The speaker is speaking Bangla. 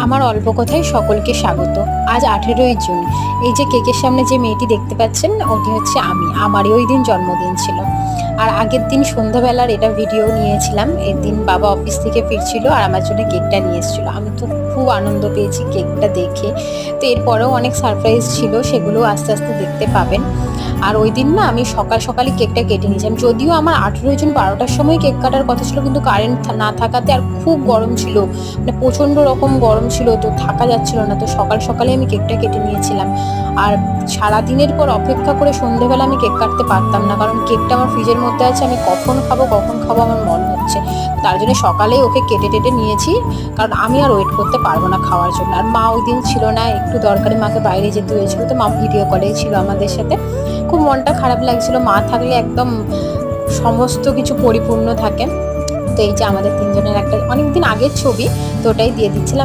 আমার অল্প কথায় সকলকে স্বাগত। আজ 18ই জুন। এই যে কেকের সামনে যে মেয়েটি দেখতে পাচ্ছেন ওটি হচ্ছে আমি। আমারই ওই দিন জন্মদিন ছিল। আর আগের দিন সন্ধ্যাবেলার এটা ভিডিও নিয়েছিলাম। এর দিন বাবা অফিস থেকে ফিরছিল আর আমার জন্য কেকটা নিয়ে এসেছিল। আমি তো খুব আনন্দ পেয়েছি কেকটা দেখে। তো এরপরেও অনেক সারপ্রাইজ ছিল, সেগুলো আস্তে আস্তে দেখতে পাবেন। আর ওই দিন না আমি সকাল সকালই কেকটা কেটে নিয়েছিলাম। যদিও আমার 18 জুন 12টার সময় কেক কাটার কথা ছিল, কিন্তু কারেন্ট না থাকাতে আর খুব গরম ছিল, মানে প্রচণ্ড রকম গরম ছিল, তো থাকা যাচ্ছিল না। তো সকাল সকালে আমি কেকটা কেটে নিয়েছিলাম। আর সারাদিনের পর অপেক্ষা করে সন্ধেবেলা আমি কেক কাটতে পারতাম না, কারণ কেকটা আমার ফ্রিজের মধ্যে আছে। আমি কখন খাবো আমার মন হচ্ছে। তার জন্য সকালেই ওকে কেটে টেটে নিয়েছি, কারণ আমি আর ওয়েট করতে পারবো না খাওয়ার জন্য। আর মা ওই দিন ছিল না, একটু দরকারি মাকে বাইরে যেতে হয়েছিল, তো মা ভিডিও কলেই ছিল আমাদের সাথে। খুব মনটা খারাপ লাগছিল। মা থাকলে একদম সমস্ত কিছু পরিপূর্ণ থাকে। তো এই যে আমাদের তিনজনের একটা অনেকদিন আগের ছবি, তো ওটাই দিয়ে দিচ্ছিলাম।